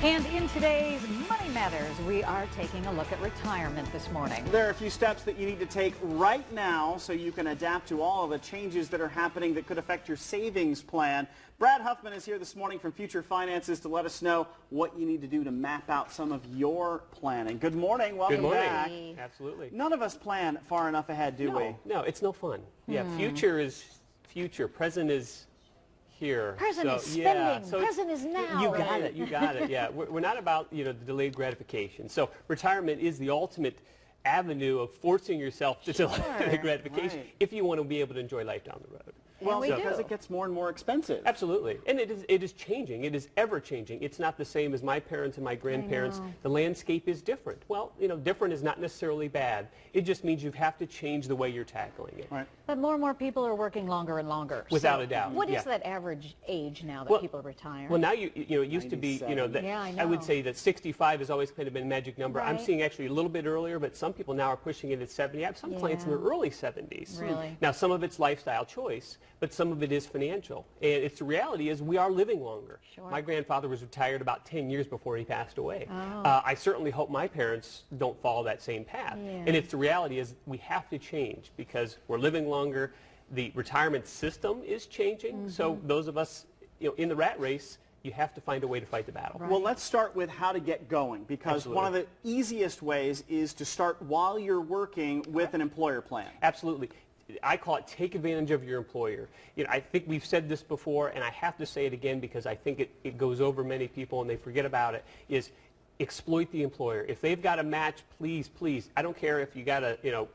And in today's Money Matters, we are taking a look at retirement this morning. There are a few steps that you need to take right now so you can adapt to all of the changes that are happening that could affect your savings plan. Brad Huffman is here this morning from Future Finances to let us know what you need to do to map out some of your planning. Good morning. Welcome back. Absolutely. None of us plan far enough ahead, do we? No, it's no fun. Yeah, future is future. Present is here. Present is spending. So present is now. You got it. You got it. Yeah, we're not about the delayed gratification. So retirement is the ultimate avenue of forcing yourself to delay the gratification if you want to be able to enjoy life down the road. Well, because it gets more and more expensive. Absolutely. And it is changing. It is ever changing. It's not the same as my parents and my grandparents. The landscape is different. Well, different is not necessarily bad. It just means you have to change the way you're tackling it. Right. But more and more people are working longer and longer. Without a doubt. What is that average age now that people retire? Well, now it used to be, I would say that 65 has always kind of been a magic number. Right. I'm seeing actually a little bit earlier, but some people now are pushing it at 70. I have some clients in their early 70s. Really? Now, some of it's lifestyle choice, but some of it is financial. And the reality is we are living longer. Sure. My grandfather was retired about 10 years before he passed away. Oh. I certainly hope my parents don't follow that same path. Yeah. And the reality is we have to change because we're living longer. The retirement system is changing. So those of us in the rat race, you have to find a way to fight the battle. Well, let's start with how to get going, because one of the easiest ways is to start while you're working with an employer plan. Absolutely. I call it take advantage of your employer. I think we've said this before, and I have to say it again because I think it goes over many people and they forget about it, is exploit the employer. If they've got a match, please, please. I don't care if you got to,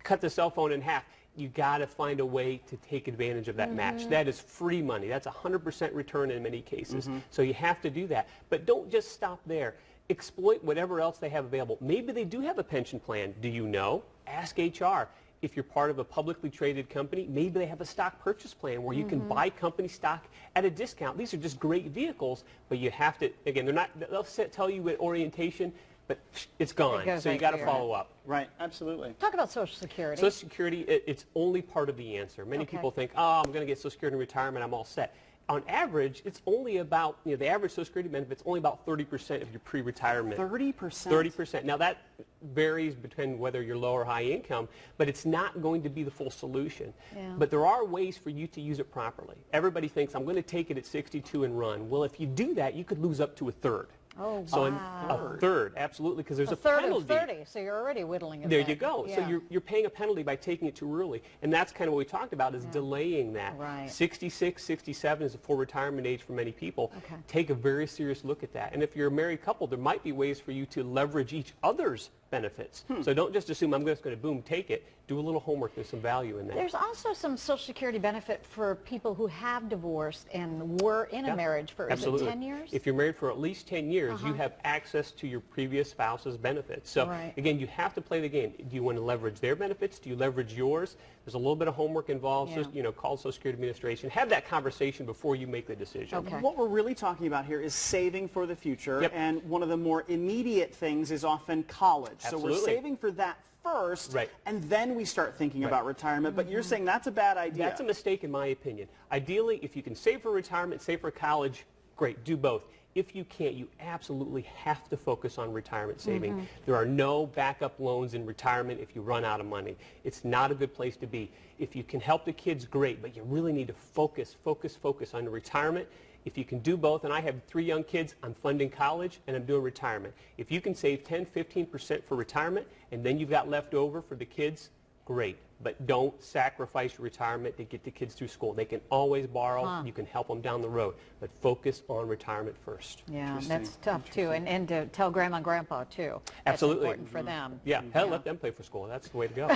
cut the cell phone in half. You got to find a way to take advantage of that match. That is free money. That's 100% return in many cases. So you have to do that. But don't just stop there. Exploit whatever else they have available. Maybe they do have a pension plan. Do you know? Ask HR. If you're part of a publicly traded company, maybe they have a stock purchase plan where you can buy company stock at a discount. These are just great vehicles, but you have to, again, they'll tell you at orientation, but it's gone. So you got to follow up. Right, absolutely. Talk about Social Security. Social Security, it's only part of the answer. Many people think, oh, I'm going to get Social Security in retirement, I'm all set. On average, it's only about, the average Social Security benefit's only about 30% of your pre-retirement. 30%? 30%. Now, that varies between whether you're low or high income, but it's not going to be the full solution. But there are ways for you to use it properly. Everybody thinks, I'm going to take it at 62 and run. Well, if you do that, you could lose up to a third. Oh, so wow. A third, absolutely, because there's a third penalty. of 30, so you're already whittling it There back. you go. Yeah. So you're paying a penalty by taking it too early. And that's kind of what we talked about is delaying that. Right. 66, 67 is a full retirement age for many people. Take a very serious look at that. And if you're a married couple, there might be ways for you to leverage each other's benefits. So don't just assume I'm just going to, boom, take it. Do a little homework. There's some value in that. There's also some Social Security benefit for people who have divorced and were in a marriage for, is it 10 years? If you're married for at least 10 years, you have access to your previous spouse's benefits. So, again, you have to play the game. Do you want to leverage their benefits? Do you leverage yours? There's a little bit of homework involved. So, call Social Security Administration. Have that conversation before you make the decision. What we're really talking about here is saving for the future, and one of the more immediate things is often college. So we're saving for that first, and then we start thinking about retirement. But you're saying that's a bad idea. That's a mistake in my opinion. Ideally, if you can save for retirement, save for college, great, do both. If you can't, you absolutely have to focus on retirement saving. There are no backup loans in retirement if you run out of money. It's not a good place to be. If you can help the kids, great, but you really need to focus on retirement. If you can do both, and I have 3 young kids, I'm funding college and I'm doing retirement. If you can save 10, 15% for retirement and then you've got left over for the kids, great. But don't sacrifice your retirement to get the kids through school. They can always borrow. You can help them down the road. But focus on retirement first. Yeah, that's tough, too. And to tell Grandma and Grandpa, too. Absolutely. That's important for them. Yeah, hell, let them pay for school. That's the way to go.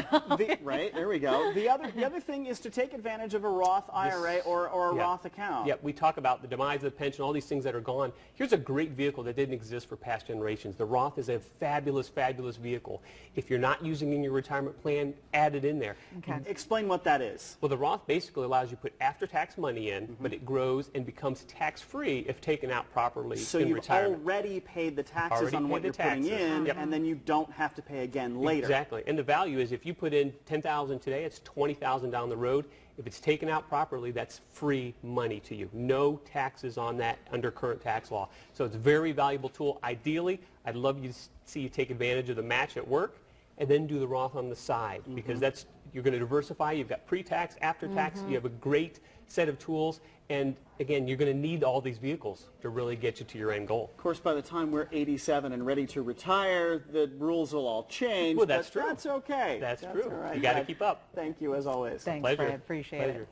Right, there we go. The other thing is to take advantage of a Roth IRA or a Roth account. Yeah, we talk about the demise of the pension, all these things that are gone. Here's a great vehicle that didn't exist for past generations. The Roth is a fabulous, fabulous vehicle. If you're not using it in your retirement plan, add it in there. Okay. Explain what that is. Well, the Roth basically allows you to put after-tax money in, but it grows and becomes tax-free if taken out properly So in you've retirement. already paid the taxes Already on paid what the you're putting taxes. in, Yep. and then you don't have to pay again later. Exactly. And the value is if you put in $10,000 today, it's $20,000 down the road. If it's taken out properly, that's free money to you. No taxes on that under current tax law. So it's a very valuable tool. Ideally, I'd love you to see you take advantage of the match at work and then do the Roth on the side, because that's, you're going to diversify. You've got pre-tax, after-tax. You have a great set of tools. And again, you're going to need all these vehicles to really get you to your end goal. Of course, by the time we're 87 and ready to retire, the rules will all change. Well, that's but true. That's okay. That's true. All right. You got to Brad, keep up. Thank you as always. Thanks, Pleasure. Brad. Appreciate Pleasure. it.